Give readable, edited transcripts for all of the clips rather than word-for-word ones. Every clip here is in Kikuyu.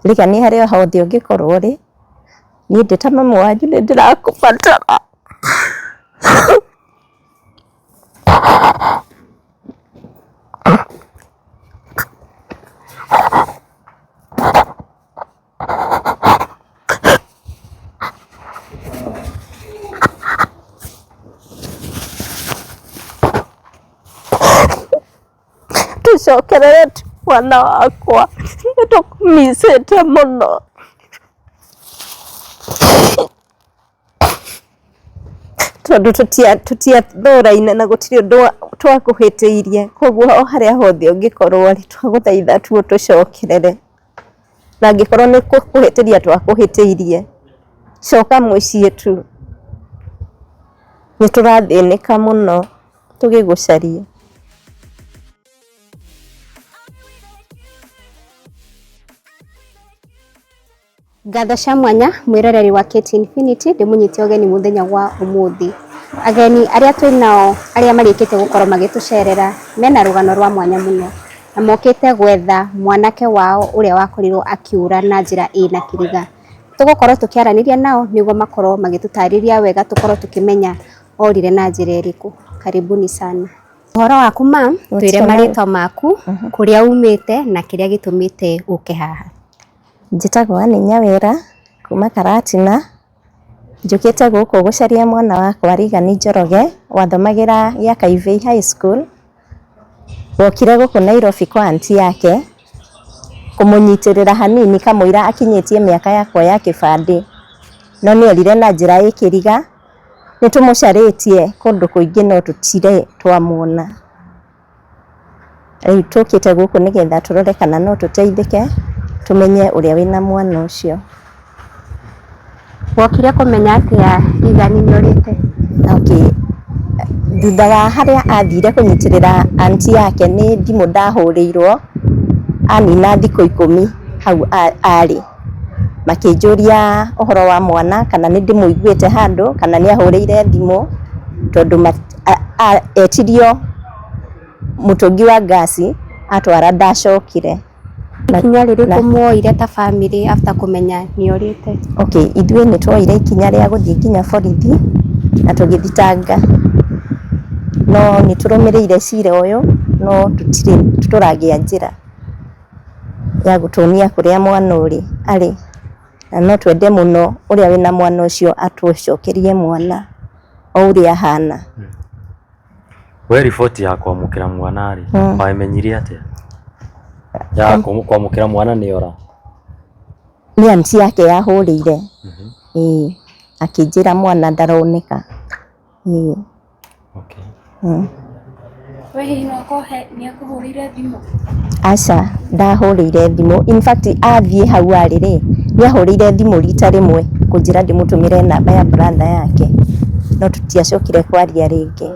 rika ni haria hothe ungikorwo ri ni ndita mama wanyu ni ndirakubatara tucokerere mwana wakwa nitukumisite muno tondu tutiathuraine na gutiri undu twakuhitiirie koguo o haria hothe ungikorwo ri twaguthaitha tu tucokerere na angikorwo ni kuhitiria twakuhitiirie coka mucii tu ni turathinika muno tugigucaria. Ngatho cia mwanya mwiroreri wa KT Infinity ndimunyite ugeni muthenya wa umuthi. Ageni aria twinao aria marikite gukorwo magitucerera mena rugano rwa mwanya muno na mokite gwetha mwanake wao uria wakorirwo akiura na njira ina kiriga. Tugukorwo tukiaraniria nao niguo makorwo magitutariria wega tukorwo tukimenya orire na njira iriku. Karibuni sana. Uhoro waku ma twire maritwa maku kuria umite na kiria gitumite uke haha. Njitagwo Anne Nyawira kuma Karatina njukite guku gucaria mwana wakwa Reagan Njoroge wathomagira Gĩa Kaivĩ High School. Wokire guku Nairobi kwa aunti yake kumunyitirira hanini kamwira akinyitie miaka yakwa ya kibandi no ni orire na njira ikiriga nitumucaritie kundu kuingi no tutire twamwona. Riu tukite guku nigetha turore kana no tuteithike tumenye uria wina mwana ucio. Wokire kumenya atia Reagan ni orite? Okay. Thutha wa haria athire kunyitirira aunti yake ni thimu ndahurirwo anina thikũ 10 hau ari makinjuria uhoro wa mwana kana ni ndimuiguite handu kana ni ahurire thimu tondu etirio mutungi wa gasi atwara ndacokire. Ikinya ririku muoire ta family after kumenya ni orite? Okay, ithuĩ ni twoire ikinya ria guthii nginya borithi na tugithitanga no ni turumireire cira uyu no tuturagia njira ya gutunia kuria mwana uri ari na no twende muno uria wina mwana ucio atucokerie mwana o uria hana. We riboti ya kwamukira mwana ari wamenyire atia? Ya kwamukira mwana ni ora ni aunti yake yahurire akinjira mwana ndaroneka. Okay. We hino kohe ni akuhurire thimu? Aca ndahurire thimu. In fact athie hau ari ri ni ahurire thimu rita rimwe kunjira ndimutumire namba ya brother yake no tutiacokire kwaria ringi.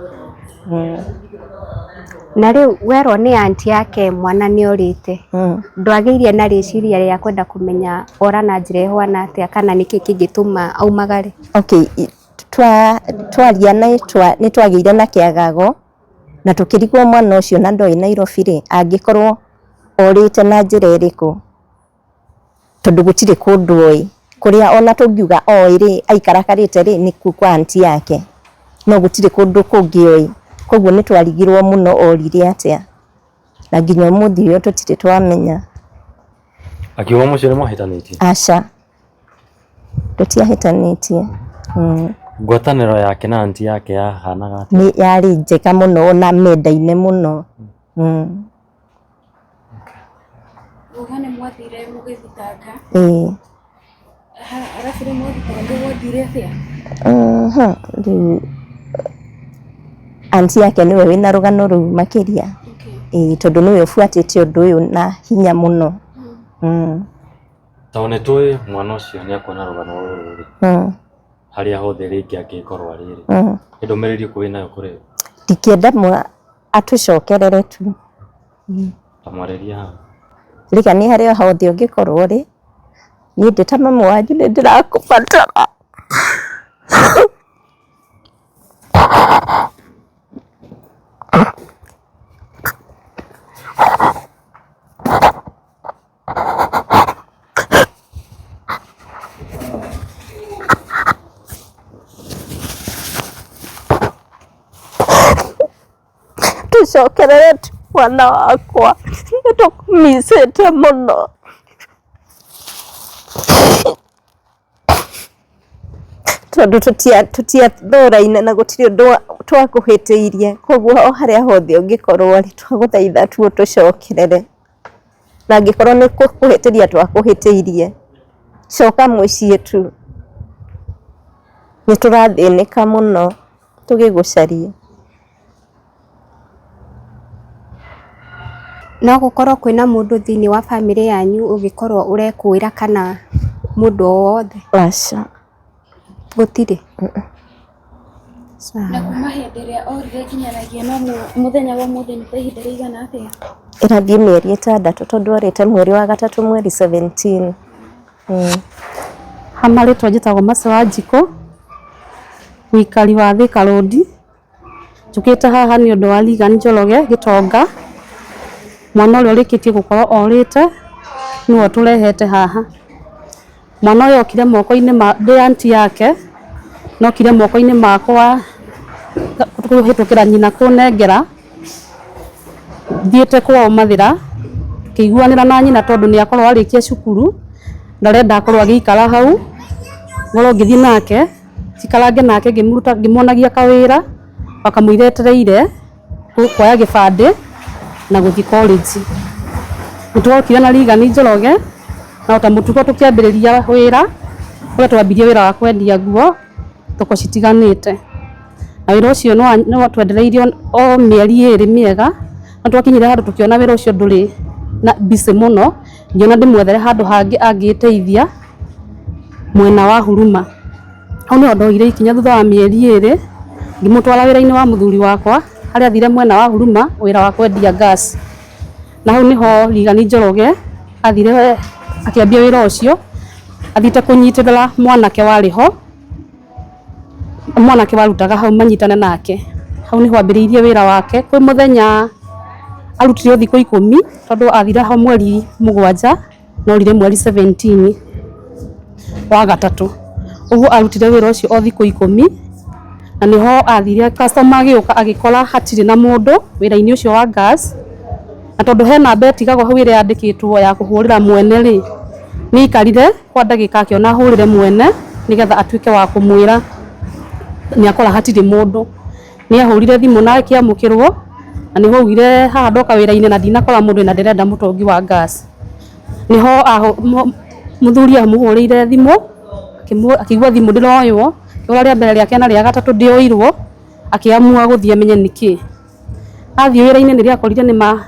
Na riu werwo ni aunti yake mwana ni orite ndwagiire na riciria ria kwenda kumenya ora na njira ihwana atia kana niki kingituma aumagare? Okay, twaria ni twagiire na kiagago na tukirigwo mwana ucio na ndoi Nairobi ri angikorwo orite na njira iriku tondu gutire kundu oi kuria ona tungiuga oi ri aikarakarite ri ni kwa aunti yake no gutire kundu kungi oi koguo ni twarigirwo muno orire atia na nginya muthi uyu tutire twamenya. Akiuga mucio ni mwahitanitie? Aca tutiahitanitie. Ngwataniro yake na aunti yake yahanaga atia? Ni yari njega muno na menda-ine muno. Ugane mwathire mugithitanga? Arafu ri mwathitanga mwathire atia? Riu aunti yake niwe wina rugano ruu makiria. Tondu niwe ufuatite undu uyu na hinya muno. Tone tui mwana ucio ni akuona rugano ruru haria hothe ringi angikorwo ariri ndumiriri ku winayo kuri ndikienda atucokerere tu amwareria rika ni haria hothe ungikorwo ri ni ndita mama wanyu ni ndirakubatara tucokerere mwana wakwa nitukumisite muno tondu tutiathuraine na gutiri undu twakuhitiirie koguo haria hothe ungikorwo ri twaguthaitha tu tucokerere na angikorwo ni kuhitiria twakuhitiirie coka mucii tu niturathinika muno tugigucaria no gukorwo kwina mundu thiini wa family yanyu ugikorwo urekwira kana mundu wothe aca gutiri na kuma hindi ria orire kinyaragia no muthenya wa muthi ni kwa ihinda rigana atia irathie mieri 6 tondu orite mweri wa 3 mweri 17 Hamaritwa njitagwo Mace wa Njiko wikari wa Thika Road njukite haha ni undu wa Reagan Njoroge Gitonga mwana uria urikitie gukorwo orite niwe turehete haha mwana uyu okire moko-ini ma aunti yake no kire moko-ini makwa kuhitukira nyina kunengera thiete kwao Mathira kiguanira na nyina tondu ni akorwo arikia cukuru ndarenda akorwo agikara hau ngoro ngithii nake cikarange nake ngimuonagia kawira bakamwiretereire kuoya gibande na guthi college nitwokire na Reagan Njoroge na utamutuko tukiambiriria wira uria twambirie wira wa kwendia nguo thoko citiganite na wira ucio no twendereirio o mieri 2 miega na twakinyire handu tukiona wira ucio nduri na busy muno ngiona ndimwethere handu hangi angiteithia mwena wa Huruma au ni ndoire ikinya thutha wa mieri 2 ngimutwara wira-ini wa muthuri wakwa haria athire mwena wa Huruma wira wa kwendia gas na hau niho Reagan Njoroge athire akiambia wira ucio athite kunyitirira mwanake wariho mwanake warutaga hau manyitane nake hau niho ambiriirie wira wake kwi muthenya arutire thikũ 10 tondu athire hau mweri 7 no rire mweri 17 wa gatatu uguo arutire wira ucio o thikũ 10 na niho athire customer agiuka agikora hatiri na mundu wira-ini ucio wa gas na tondu hena betigagwo hau ire yandikitwo ya kuhurira mwene ri ni ikarire kwa ndagika akiona ahurire mwene nigetha atuike wa kumwira ni akora hatiri mundu ni ahurire thimu na akiamukirwo na niho ugire haha ndoka wira-ini na ndinakora mundu na ndirenda mutongi wa gas niho muthuri amuhurire thimu akigwa thimu ndiroywo kiura ria mbere riake na ria gatatu ndioirwo akiamua guthie menye niki athie wira-ini ni riakorire ni ma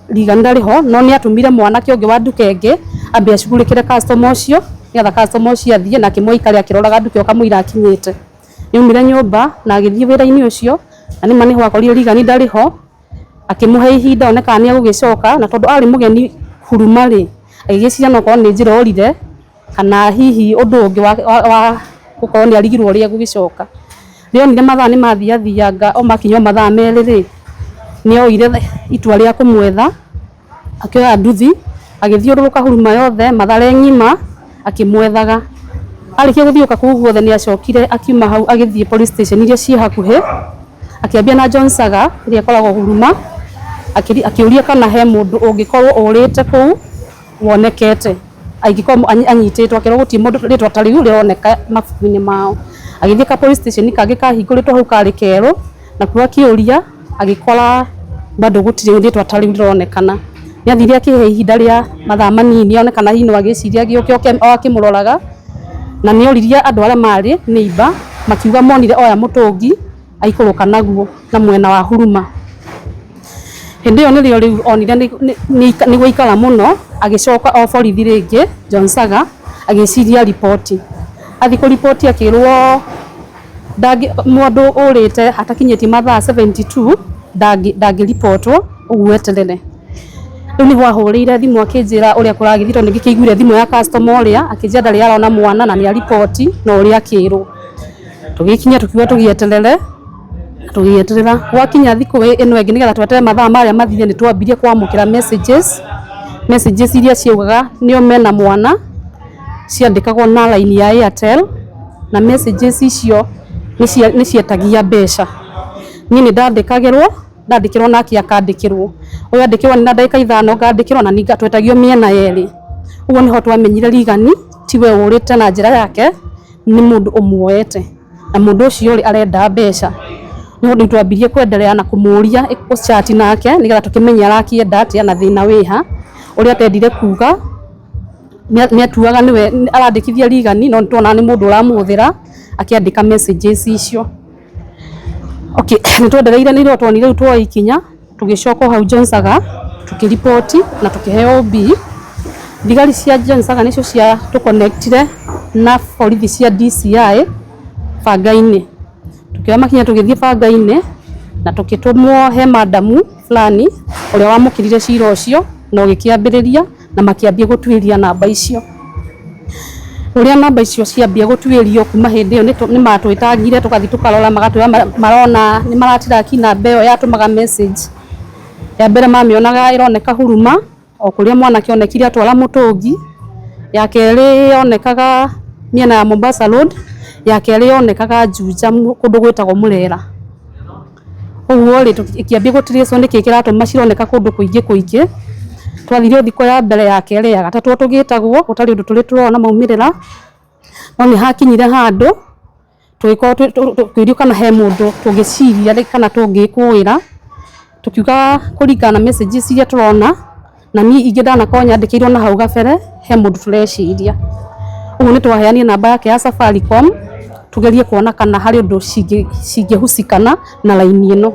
Reagan ndariho no ni atumire mwanake ungi wa nduka ingi ambe acugurikire customer ucio nigetha customer ucio athie na kimwaikari akiroraga nduka iyo kamwira akinyite niumire nyumba na agithie wira-ini ucio na ni maniho akorire Reagan ndariho akimuhe ihinda oneka ni agugicoka na tondu ari mugeni Huruma ri agigiciria no korwo ni njira orire kana hihi undu ungi wa gukorwo ni arigirwo ria gugicoka rionire mathaa ni mathiathianga o makinya mathaa meri ri ni oire itua ria kumwetha akioya nduthi agithiururuka Huruma yothe mathare ng'ima akimwethaga arikia guthiuka kuu guothe ni acokire akiuma hau agithie police station iria ci hakuhi akiambia na John Saga iria koragwo Huruma akiuria kana he mundu ungikorwo urite kuu wonekete aigikorwo anyititwo akirwo guti mundu ritwa tariu rironeka mabuku-ini mao agithie ka police station kangi kahingũrĩtwo hau kari kero na kuwa kiuria agikora bado gutiri ritwa tariu rironekana ni athire akihe ihinda ria mathaa manini onekana hino agiciria agioke akimuroraga na ni oriria andu aria mari neighbor makiuga monire oya mutungi aikuruka naguo na mwena wa Huruma hindi yo nirio riu onire ni guikara muno agicoka o borithi ringi John Saga agiciria ripoti athi ku ripoti akirwo mundu urite hatakinyiti mathaa 72 ndagi ripotwo ugueterere riu ni hwahurire thimu akinjira uria kuragithirwo ni ngikiguire thimu ya customer uria akinjira ndari arona mwana na ni ripoti no uria akirwo tugikinya tukiwa tugieterere wakinya thiku ino ingi nigetha twetere mathaa maria mathire ni twambirie kwamukira messages iria ciugaga nio mena mwana ciandikagwo na line ya Airtel na messages icio ni cietagia mbeca ni ndandikagirwo ndandikirwo nake akandikirwo uyu andikirwo na ndagika 5 ngandikirwo na ninga twetagio miena yeri uguo niho twamenyire Rigani tiwe urite na njira yake ni mundu umuoete na mundu ucio ri arenda mbeca niho twambirie kwendelea na kumuria chat nake nigetha tukimenya arakienda atia na thina wiha uria atendire kuga ni atuaga niwe arandikithia Rigani no tuona ni mundu uramuthira akiandika messages icio. Okay, nitwendereire niro twonire utwo ikinya tugicoka hau Jonsaga tukiripoti na tukiheo OB. Thigari cia Jonsaga nicio cia tuconnectire na borithi cia DCI Banga-ini. Tukiwa makinya tugithie Banga-ini na tukitumwo he madamu fulani uria wamukirire cira ucio na ugikiambiriria na makiambia gutwiria namba icio. Uria namba icio ciambia gutwirio kuma hindi iyo ni matwitangire tukathi tukarora magatwa marona ni maratira ki namba iyo yatumaga message ya mbere mamionaga ironeka Huruma o kuria mwana kionekire atwara mutungi ya keri yonekaga miena ya Mombasa Road ya keri yonekaga Juja kundu gwitagwo Murera. Uguo ri ikiambia gutiricio ni kikira atuma cironeka kundu kuingi twathire thiko ya mbere ya keri ya gatatu tugitagwo utari undu turi turona maumirira no ni hakinyire handu twirio kana he mundu tugiciria kana tungikuira tukiuga kuringana na messages iria turona na ni ingidana ko nyandikirwo na hau gabere he mundu tureciria uguo ni twaheania namba yake ya Safaricom tugerie kuona kana hari undu cingihusikana na laini ino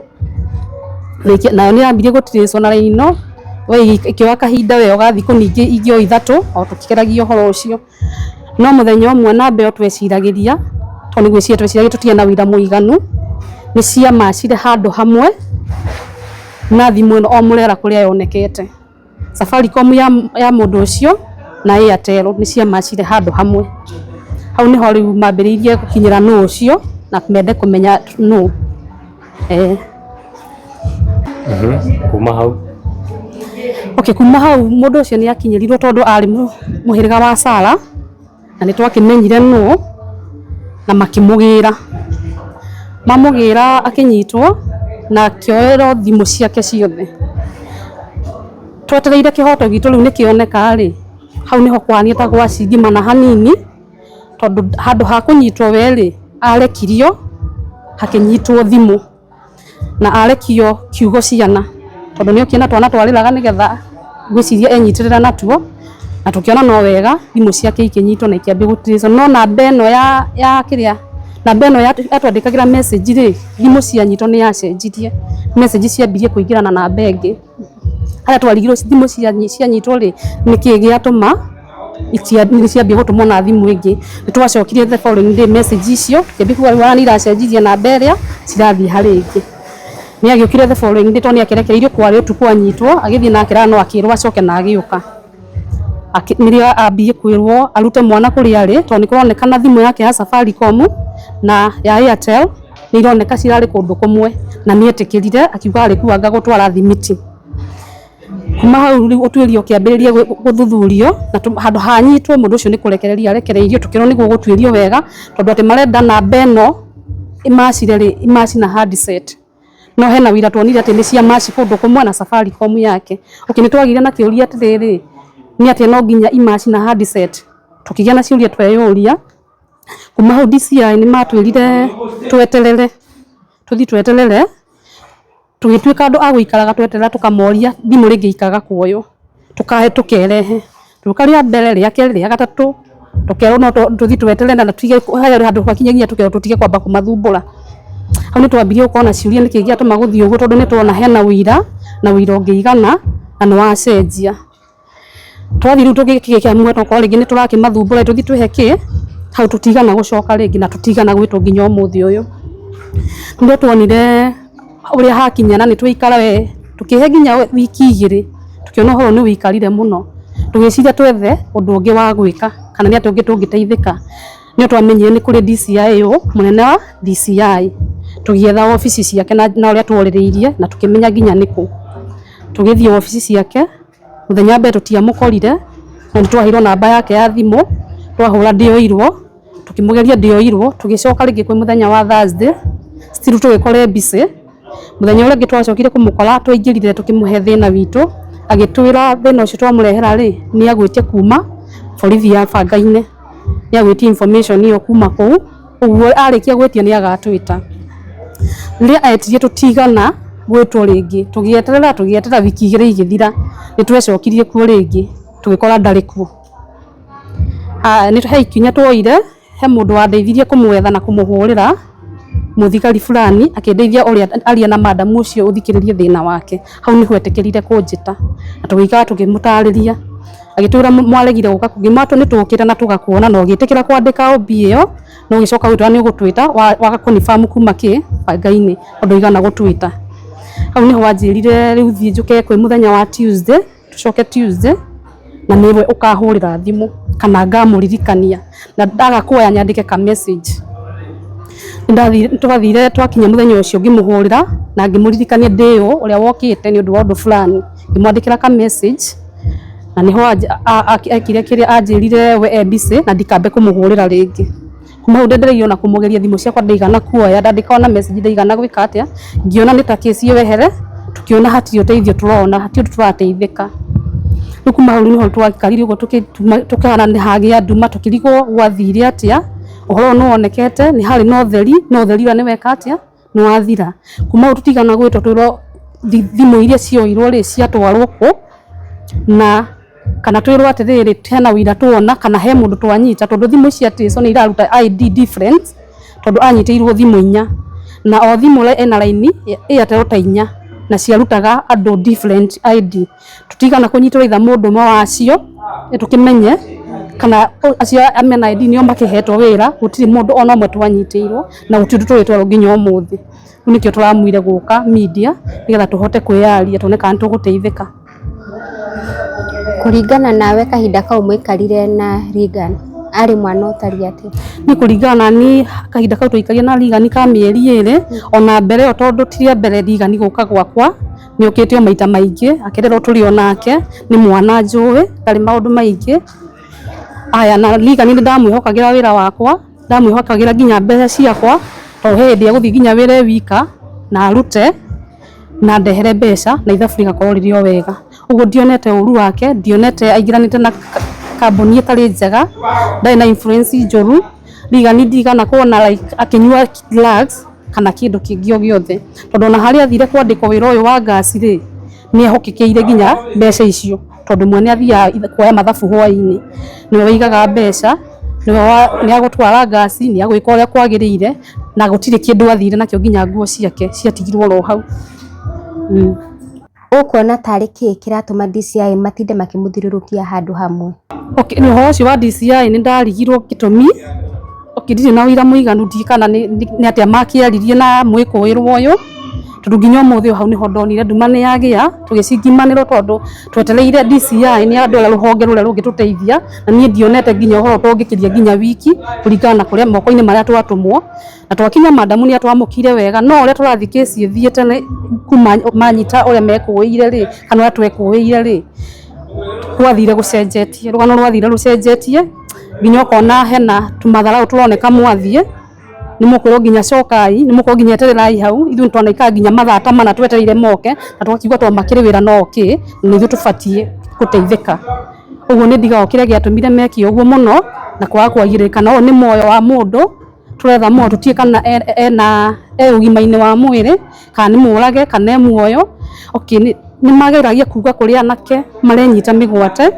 na ni ambirie gutiriswo na laini ino we ikiwa kahinda we ugathi kuningi igio ithatu o tukikeragia horo ucio no muthenya umwe namba yo tweciragiria to ni gwiciria tweciragiria tutia na wira muiganu ni cia macire handu hamwe na thimu ino o Murera kuria yonekete Safaricom ya mundu ucio na Airtel ni cia macire handu hamwe hau ni ho riu mambiririe gukinyira no ucio na mende kumenya no kuma hau. Okay, kuma hau mundu ucio ni akinyirirwo tondu ari muhiriga wa Sara na ni twakimenyire no na makimugira akinyitwo na kioero thimu ciake ciothe twetereire kihoto gitu riu ni kioneka ri hau niho kwani ta gwa cingima na hanini tondu handu ha kunyitwo weri arekirio hakinyitwo thimu na arekio kiugo ciana tondu ni ukiona twana twariraga nigetha gwiciria enyitirira natuo na tukiona no wega thimu ciake ikinyitwo na ikiambia gutirizo no na beno ya kiria na beno ya atwandikagira message ri thimu cianyitwo ni yacenjirie message ciambirie kuingirana na bengi ara twarigirwo thimu cianyitwo ri nikigi atuma ciambia gutumwo na thimu ingi nitwacokirie the following day message icio kiambia kuga ni iracenjirie na beria cirathi hari ingi ni agiukire the following day toni akerekereirio kwari utuku anyitwo agithii na akira no akirwa acoke na agiuka niria ambie kwirwo arute mwana kuri ari toni kuronekana thimu yake ya Safaricom na ya Airtel ni ironeka cirari kundu kumwe na ni etikirire akiuga ari kuanga gutwara thimiti kuma hau utwirio kiambiririe guthuthurio na handu hanyitwo mundu ucio ni kurekereria arekereirio tukiro niguo gutwirio wega tondu ati marenda na beno imacina handset no hena wira twonire ati ni cia maci kundu kumwe na Safaricom yake ukinitwagire na kiuria atiriri ni ati no nginya imacina handset tukigia na ciuria tweyuria kuma hau DCI ni matwirire tweterere tugituika andu aguikaraga tweterera tukamoria thimu ringi ikaga kuoyo tukahe tukerehe tukaria mbere ria keri ria gatatu tukero no tuthi tweterere na tuige haya handu hakinyagia tukero tutige kwamba kumathumbura hau ni twambirie ukona ciuria nikigia tumaguthi uguo tondu ni tuona hena wira na wira ungiigana na no wacenjia twathiru tugikikia mwe to kwa ringi ni turakimathumbura tuthi tweheki hau tutigana gucoka ringi na tutigana gwitwo nginya umuthi uyu ndio tuonire uria hakinyana ni twikara we tukihe nginya wiki igiri tukiona horo ni wikarire muno tugiciria twethe undu ungi wa gwika kana ni atungi tungiteithika ni twamenyire ni kuri DCI yo munene wa DCI tugietha ofisi ciake na uria twoririirie na tukimenya nginya niku tugithie ofisi ciake muthenya mbere tutiamukorire na twahirwo namba yake ya thimu twahura ndioirwo tukimugeria ndioirwo tugicoka ringi kwi muthenya wa Thursday still tugikore busy muthenya uria ngitwacokire kumukora twaingirire tukimuhe thina witu agitwira thina ucio twamurehera ri ni agwitie kuma borithi ya Bangaine ni agwitie information iyo kuma kuu uguo arikia gwetia ni agatwita riria etirie tutigana gwitwo ringi tugieterera wiki igiri igithira ni twecokirie kuo ringi tugikora ndari kuo ni he ikinya twoire he mundu wandeithirie kumwetha na kumuhurira muthigari fulani akindeithia uria aria na madam ucio uthikiririe thina wake hau ni hwetekerire kunjita na tugikara tugimutariria agitwira mwaregire guka kugimatu ni tukira na tugakuona no gitikira kwandika OB iyo no gicoka gwitwa ni gutwita waga confirm kuma ki Bangaine undu igana gutwita hau ni wanjirire riu thie njuke kwi muthenya wa Tuesday tucoke Tuesday na niwe ukahurira thimu kana ngamuririkania na ndaga kuoya nyandike ka message twathire twakinya muthenya ucio ngimuhurira na ngimuririkania ndio uria wokite ni undu wa undu fulani ngimwandikira ka message na niho akire kiria anjirire we ebise na ndikambe kumuhurira ringi kuma ndendereio na kumugeria thimu ciakwa ndaigana kuoya ndandikaona message ndaigana gwika atia ngiona ni ta kesi iyo wehere tukiona hatiri uteithio turona hatiri turateithika kuma hau niho twakarire ugo tukana ni hagia nduma tukirigo gwathire atia uhoro no onekete ni hari no theri wa ni weka atia no wathira kuma tutigana gwitwo twiro thimu iria cioirwo ri ciatwarwo ku na kana twirwo atiriri tena wira tuona kana he mundu twanyita tondu thimu cia tiso ni iraruta ID different tondu anyitiirwo thimu inya na o thimu ena line Airtel ta inya na ciarutaga andu different ID tutigana kunyitwo itha mundu mo wacio tukimenye kana acio amena ID nio makihetwo wira gutiri mundu ona mwe twanyitirwo na gutiri twitwo nginya umuthi nikio turamwire guka media nigetha tuhote kwiyaria tuone kana tuguteithika kuringana nawe kahinda kau mwikarire na Reagan ari mwana utari ati ni kuringana ni kahinda kau tuikaria na Reagan ka mieri iri ona mbere o tondu tiria mbere Reagan guka gwakwa ni ukitio maita maingi akirero turi onake ni mwana njui ndari maundu maingi aya na Reagan ni ndamwihokagira wira wakwa ndamwihokagira nginya mbeca ciakwa to hindi aguthi nginya wire wika na arute na ndehere mbeca na ithabu rigakorwo ririo wega uguo ndionete uru wake ndionete aigiranite na kambuni itari njega ndai na influence njoru Reagan ndigana kuona like akinyua drugs kana kindu kingi o giothe tondu na hari athire kwandika wira uyu wa gasi ri ni ahokekeire nginya mbeca icio tondu mwene athia kuoya mathabu hwaini niwe waigaga mbeca ni agutwara gasi ni agwika uria kwagirire na gutire kindu athire nakio nginya nguo ciake ciatigirwo ro hau ukuona tari ki kiratuma DCI matinde makimuthirurukia handu hamwe okay ni ho cio wa DCI ni ndarigirwo gitumi okidire na wira muiganu ndikana ni atia makiaririe na mwikuirwo uyu tondu nginya umuthi hau ni ho ndonire nduma ni yagia tugicingimanirwo tondu twetereire DCI ni andu ala ruhonge ruria rungituteithia na nie ndionete nginya uhoro tungikiria nginya wiki kuringana na kuria moko-ini maria twatumwo na twakinya madamu ni atwamukire wega no uria turathi kesi thiete kuma manyita uria mekuire ri kana uria twekuire ri twathire gucenjetie rugano rwathire rucenjetie nginya ukona hena tumathara turoneka mwathie ni mukwiro nginya cokai ni mukwiro nginya etererai hau ithu twanaikaa nginya mathaa mana twetereire moke na twakiuga twamakire wira no ki ni ithu tubatie guteithika uguo ni ndiga okire giatumire meki uguo muno na kwaga kwagirika no ni moyo wa mundu turetha mo tutie kana ena ugima-ini wa mwiri kana ni murage kana muoyo okay ni mageragia kuga kuri anake marenyita migwate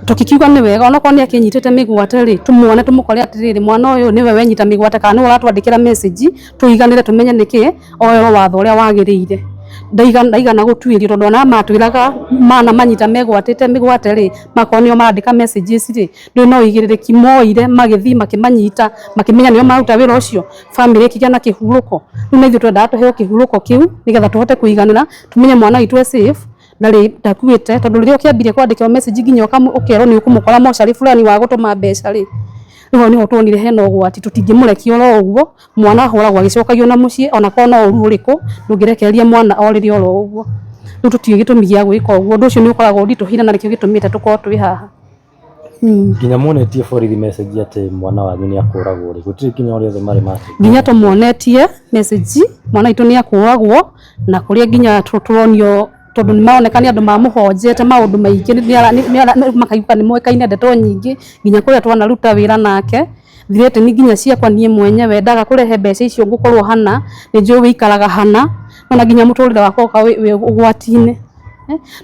tukikiuga ni wega ona kwani akinyitite migwate ri tumuone tumukore atiriri mwana uyu niwe wenyita migwate kana ni uratwandikira message tuiganire tumenye niki oyero watho uria wagirire ndaigana gutwirio tondu ona matwiraga mana manyita megwatite migwate ri makonio marandika messages ri ndu no igiririki moire magithii makimanyita makimenya nio maruta wira ucio family ikigia na kihuruko nu naithu twenda tuheo kihuruko kiu nigetha tuhote kuiganira tumenye mwana witwe safe ndari ndakuite tondu riria ukiambirie kwandikwa message nginya ukero ni ukumukora mochari fulani wa gutuma mbeca ri niho niho tuonire hena ugwati tutingimurekia ro uguo mwana ahuragwo agicokagio na mucii ona kona uru uriku ndungirekereria mwana oriri oro uguo nu tutie gitumi gia gwika uguo ndu ucio ni ukoragwo ndituhina na nikio gitumite tukorwo twi haha Nginya muonetie borithi message ati mwana wanyu ni akuragwo ri gutiri kinya uri othe mari mati nginya tumuonetie message mwana itu ni akuragwo na kuria nginya turonio tondu ni maonekania andu mamuhonjete maundu maingi ni makaiuka ni moikaine ndeto nyingi nginya kuria twanaruta wira nake thirete ni nginya ciakwa nie mwenyewe ndaga kurehe mbeca icio ngukorwo hana ni njui wikaraga hana na nginya muturire wakwa wi ugwatine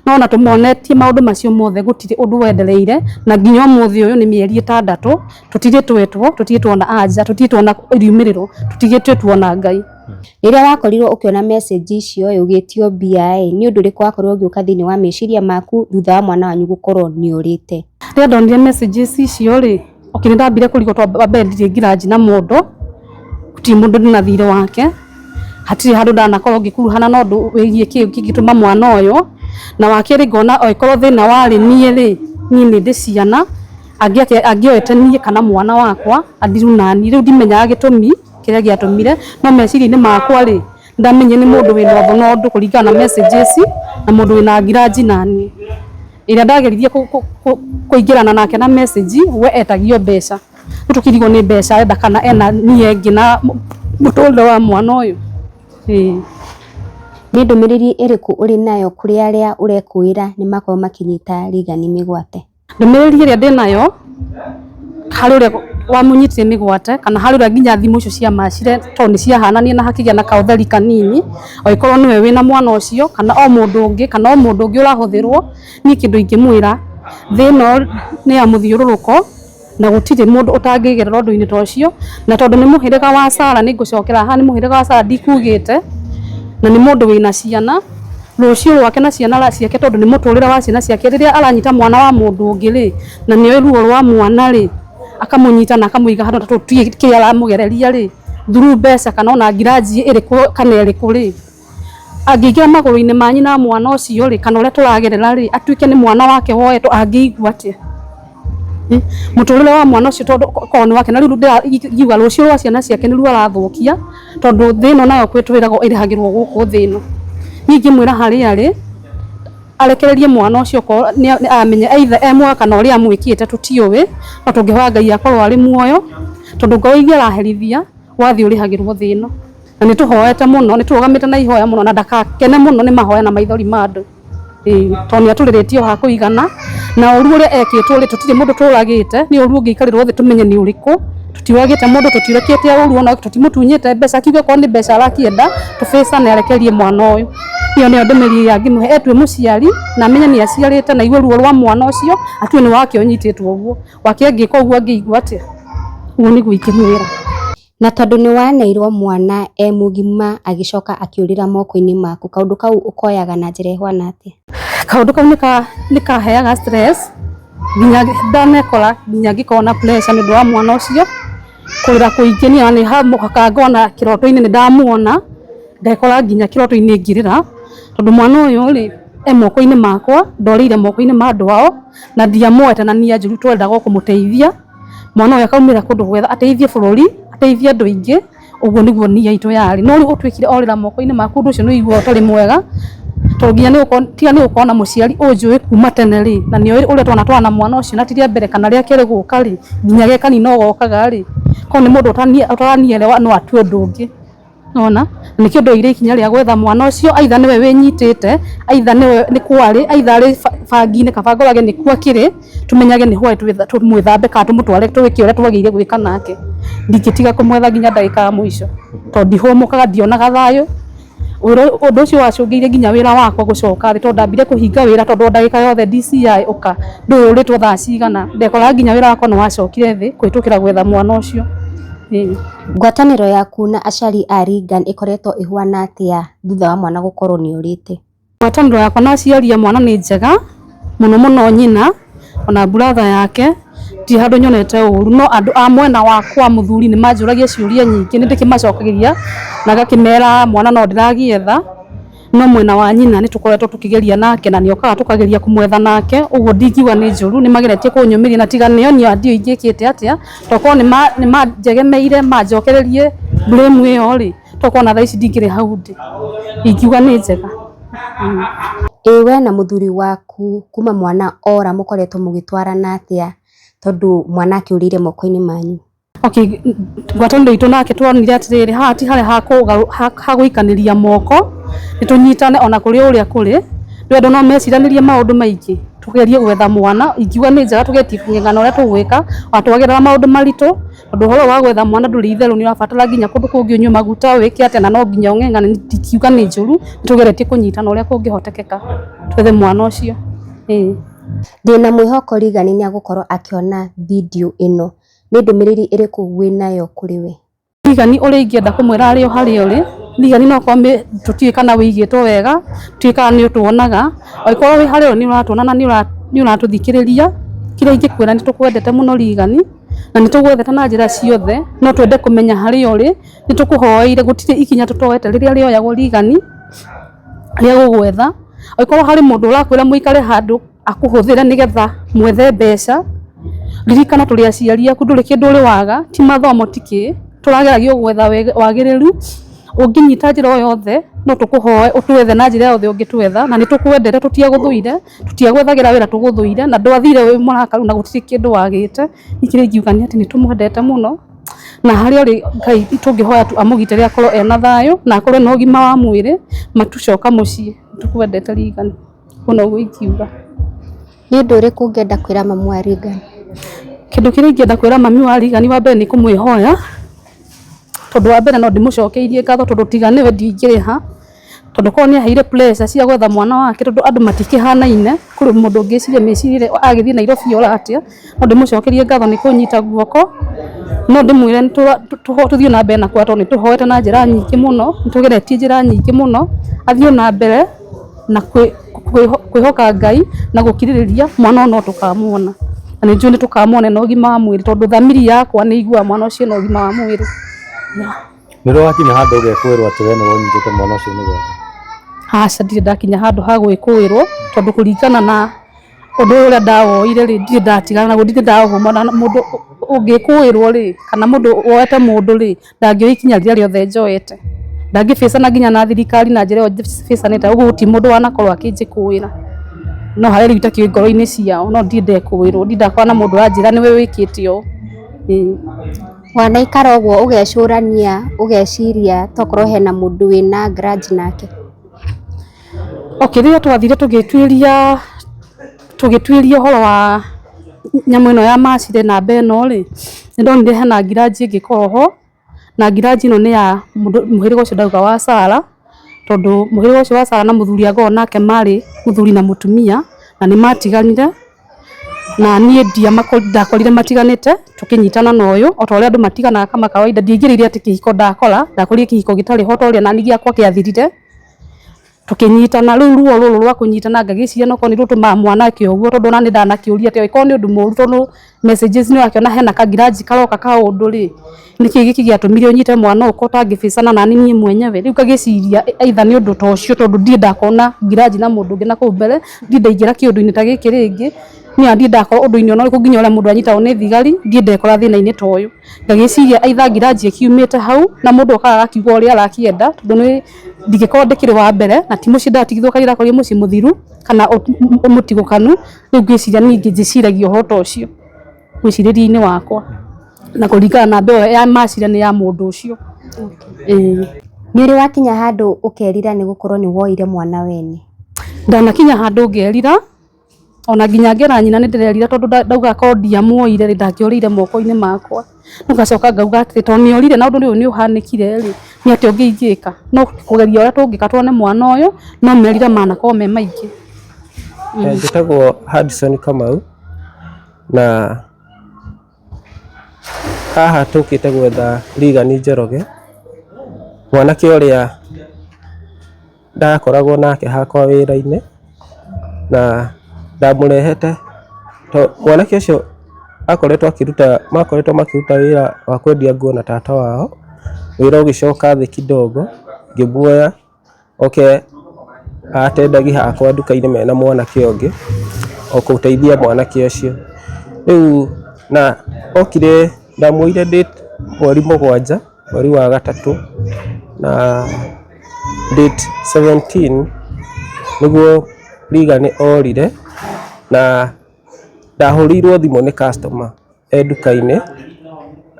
no na tumuonetie maundu macio mothe gutire undu wendereire na nginya umuthi uyu ni mieri 6 tutire twetwo tutire twona anja tutire twona iriumiriro tutire twetwona Ngai. Riria wakorirwo ukiona message icio ugitio BI ni undu riko wakorwo ugiuka thini wa meciria maku thutha wa mwana wanyu gukorwo ni urite? Riria ndonire messages icio ri okini ndambire kurigotwa babendire ngiraji na mundu guti mundu ni na thire wake hatiri handu ndanakorwo ngikuruhana no ndu wigie kiu kingituma mwana uyu na wakiri ngona oikorwo thina wari nie ri ni ndi ciana angioete nie kana mwana wakwa athiru nani riu ndimenyaga gitumi kiria giatumire no meciria-ini makwa ri ndamenye ni mundu wina otho no ndu kuringana na messages na mundu wina ngiraji nani iria ndageririe kuingirana nake na message we etagio mbeca tukirigwo ni mbeca enda kana ena nie ngina muturire wa mwana uyu. Ni ndumiriri iriku uri nayo kuri aria urekuira ni makorwo makinyita Reagan migwate? Ndumiriri iria ndinayo hari uria wamunyitire migwate kana hari uria nginya thimu icio cia macire to ni cia hanania na hakigia na kautheri kanini oikorwo niwe wina mwana ucio kana o mundu ungi kana o mundu ungi urahuthirwo ni kindu ingimwira thino ni ya muthiururuko na gutire mundu utangigerera undu-ini ta ucio na tondu ni muhiriga wa Sara ni ngucokera ha ni muhiriga wa Sara ndikugite na ni mundu wina ciana rucio rwake na ciana ciake tondu ni muturire wa ciana ciake riria aranyita mwana wa mundu ungi ri na ni ruo rwa mwana ri akamunyita na akamuiga handu tutie kia aramugereria ri thuru mbeca kana ona ngiraji iriku kana iriku ri angiingira maguru-ini manyi na mwana ucio ri kana uria turagerera ri atuike ni mwana wake woetwo angiigua atia muturire wa mwana ucio tondu koni wake na riu ngiuga rucio rwa ciana ciake ni ruo arathukia tondu thino nayo kwitwiragwo irihagirwo guku thino ningi mwira hari ari arekererie mwana ucio ko ni amenye either emwa kana uria amwikite tutiuwi no tungihoya Ngai akorwo ari muoyo tondu Ngai ingiraherithia wathi urihagirwo thino na ni tuhoete muno ni tugamite na ihoya muno na ndakakene muno ni mahoya na maithori mandu toni aturiritio ha kuigana na uru uria ekitwo ri tutire mundu turagite ni uru ngikarirwo thi tumenye ni uriku tutiwagite mundu tutirekete uru ona tutimutunyite mbeca kiuge ko ni mbeca arakienda tufeca na arekerie mwana uyu iyo ni ndumiri ya ngimuhe etwe muciari na menye ni aciarite na igwe ruo rwa mwana ucio atue ni wake unyititwo uguo wake ngiko uguo ngiigua atia uguo ni gwikimwira na tondu ni waneirwo mwana mugima agicoka akiurira moko-ini maku kaundu kau ukoyaga na njira ihwana atia? Kaundu kau nikaheaga stress nginya ndanekora nginya ngikona pressure ni wa mwana ucio kurira kuingenia ni hakangona kiroto-ini ni ndamuona ndekora nginya kiroto-ini ngirira tondu mwana uyu ri moko-ini makwa ndorire moko-ini ma andu ao na ndiamuete na nia njuru twendaga kumuteithia mwana uyu akaumira kundu gwetha ateithie bururi ateithie andu aingi uguo niguo nia itu yari no riu utwikire orira moko-ini maku undu ucio ni igua utari mwega tonginya ni ukona muciari unjui kuma tene ri na ni uria twana mwana ucio na tiria mbere kana ria kiri guka ri nginya gekani no gokaga ri ko ni mundu utaranielewa no atue undu ungi ona ni kindu ire ikinya ria gwetha mwana ucio aitha niwe winyitite aitha niwe ni kwari aitha ri bangi-ini kabangorage ni kwa kiri tumenyage ni hwa tumwithambe ka tumutware tuwike uria twagiire gwika nake ndikitiga kumwetha nginya ndagika ya muico tondu ndihumukaga ndionaga thayo undu ucio wacungiire nginya wira wakwa gucoka ri tondu ndambire kuhinga wira tondu ndagika yothe DCI uka nduritwo thaa cigana ndekora nginya wira wakwa ni wacokire thi kwitukira gwetha mwana ucio. Ngwataniro yaku na aciari a Reagan ikoretwo ihwana atia thutha wa mwana gukorwo ni urite? Ngwataniro yakwa na aciari a mwana ni njega muno nyina ona brother yake ti handu nyonete uru no andu a mwena wakwa muthuri ni manjuragia ciuria nyingi ni ndikimacokagiria na gakimera mwana no ndiragietha no mwena wa nyina ni tukoretwo tukigeria nake na niokaga tukageria kumwetha nake uguo ndingiuga ni njuru ni mageretie kunyumiria na tiganio ni andio ingikite atia toko ni manjegemeire manjokererie blame iyo ri toko na thaici ndingire hau ndi ingiuga ni njega. We na muthuri waku kuma mwana ora mukoretwo mugitwarana atia tondu mwana akiurire moko-ini manyu? Okay, gwatondo itu nake twonire atiriri hati hare haguikaniria moko nitunyitane ona kuri uria kuri ndwendo no meciranirie maundu maingi tugerie gwetha mwana ingiuga ni njega tugetie kung'ang'ana uria tugwika watwagerera maundu maritu tondu horo wa gwetha mwana nduri itheru ni urabatara nginya kundu kungi unyue maguta wike atia na no nginya ung'ang'ane ndikiuga ni njuru tugeretie kunyitana uria kungihotekeka twethe mwana ucio. Ndina mwihoko Reagan ni agukorwo akiona video ino, ni ndumiriri iriku winayo kuri we? Reagan uri ingienda kumwira ari o hari uri Reagan no kwame tutie kana wigitwo wega tuika ni utuonaga oikorwo wi hari ni uratuona na ni uratuthikiriria kira ingikwira ni tukwendete muno Reagan na ni tugwethete na njira ciothe no twende kumenya hari uri ni tukuhoeire gutire ikinya tutoete riria rioyagwo Reagan ria gugwetha oikorwo hari mundu urakwira muikare handu akuhuthira nigetha mwethe mbeca ririkana tuli aciari aku nduri kindu uri waga ti mathomo tiki turageragio gwetha wagiriru unginyita njira o yothe no tukuhoe utwethe na njira yothe ungitwetha na ni tukwendete tutiaguthuire tutiagwethagira wira tuguthuire na ndwathire wi murakaru na gutiri kindu wagite ikire ngiugani ati ni tumwendete muno na hari uri Ngai tungihoya tu amugitire akorwo ena thayo na akorwo na ugima wa mwiri matucoka mucii tukwendete Reagan muno gwikiuga. Ni undu uriku ungienda kwira mamu wa Reagan? Kindu kiria ingienda kwira mami wa Reagan wa mbere ni kumwihoya tondu wa mbere no ndimucokeirie ngatho tondu tiganiwe ndingiriha tondu ko ni aheire pressure cia gwetha mwana wake tondu andu matikihanaine kuri mundu ungiciria mecirire agithie Nairobi ora atia no ndimucokerie ngatho ni kunyita guoko no ndimwire tuthie na mbere na kwa tondu tuhoete na njira nyingi muno tugeretie njira nyingi muno athie na mbere na kwihoka Ngai na gukiririria mwana no tukamuona na ni njuni tukamuona na ugima wa mwiri tondu thamiri yakwa ni igua mwana ucio na ugima wa mwiri. Niro wakinya handu ugekwirwo ati we ni wonyitite mwana ucio ni gwata? Aca ndirĩ ndakinya handu ha gwĩkũĩrwo tondu kuringana na undu uria ndawoire ri ndirĩ ndatigana na ndirĩ ndahũma na mundu ũngĩkũĩrwo ri kana mundu woete mundu ri ndangĩoya ikinya rĩrĩa riothe njoete ndangĩbĩcana nginya na thirikari na njĩra ĩyo bĩcanĩte ũguo gũtirĩ mundu wanakorwo akĩnjĩkũĩra no harĩa rĩu itakĩũĩ ngoro-inĩ ciao no ndirĩ ndekũĩrwo ndirĩ ndakorana na mundu wanjĩra nĩwe wĩkĩte ũũ. Wanaikara uguo ugecurania ugeciria tokorwo hena mundu wina grudge nake? Okay, rĩrĩa twathire tũgĩtuĩria ũhoro wa nyamũ ĩno ya macire na beno ri nĩndonire hena grudge ĩngĩkorwo ho na grudge ĩno nĩ ya mũhĩrĩga ũcio ndauga wa Sarah tondu mũhĩrĩga ũcio wa Sarah na mũthuri agoo nake marĩ mũthuri na mũtumia na nĩ matiganire na niĩ ndakorire matiganĩte tukinyitana na ũyũ o ta ũrĩa andũ matiganaga kama kawaida ndiĩngĩrĩire atĩ kĩhiko ndakora ndakorire kĩhiko gĩtarĩ ho ta ũrĩa nani gĩakwa kĩathirire tukinyitana rĩu ruo rũrũ rwa kũnyitana ngagĩciria no korwo nĩ rũtũmaga mwanake ũguo tondu ona nĩ ndanakĩũria atĩ okorwo nĩ ũndũ mũru tondu messages nĩ wakĩona hena kangiraji karoka ka ũndũ rĩ nĩkĩ gĩkĩ gĩatũmire ũnyite mwana ũko ũtangĩbĩcana nani niĩ mwenyewe rĩu ngagĩciria either nĩ ũndũ ta ũcio tondu ndirĩ ndakona ngiraji na mũndũ ũngĩ na kũu mbere ndirĩ ndaingĩra kĩũndũ-inĩ ta gĩkĩ rĩngĩ niĩ ndirĩ ndakorwo ũndũ-inĩ ona ũrĩkũ nginya ũrĩa mũndũ anyitagwo nĩ thigari ndirĩ ndekora thĩna-inĩ ta ũyũ ngagĩciria either ngiraji ĩkiumĩte hau na mũndũ okaga akiuga ũrĩa arakĩenda tondu nĩ ndingĩkorwo ndĩkĩrĩ wa mbere na ti mũciĩ ndatigithwo kaira akorire mũciĩ mũthiru kana mũtigũkanu rĩu ngĩciria ningĩ njĩciragia ũhoro ta ũcio mwĩcirĩrie-inĩ wakwa na kũringana na mbeo ya macira nĩ ya mũndũ ũcio. Nĩ ũrĩ wakinya handũ ũkerira nĩ gũkorwo nĩ woire mwana wene? Ndanakinya handũ ngerira ona nginya ngera nyina nĩ ndĩrerira tondu ndauga korwo ndiamuoire rĩ ndangĩorĩire moko-inĩ makwa no ngacoka ngauga atĩ tondu nĩorire na ũndũ ũyũ nĩ ũhanĩkire rĩ nĩ atĩ ũngĩingĩka no kũgeria ũrĩa tũngĩka tuone mwana ũyũ no merire manakorwo me maingĩ. Njĩtagwo Hudson Kamau na haha tũkĩte gwetha Reagan Njoroge mwanake ũrĩa ndakoragwo nake hakwa wĩra-inĩ na ndamũrehete mwanake ũcio makoretwo makĩruta wĩra wa kwendia nguo na tata wao wĩra ũgĩcoka thĩ kidogo ngĩmuoya oke atendagia hakwa nduka-inĩ mena mwanake ũngĩ o gũteithia mwanake ũcio rĩu na okire ndamuoire date mweri 7 mweri wa gatatũ na date 17 nĩguo Reagan orire na ndahũrĩirwo thimũ nĩ customer nduka-inĩ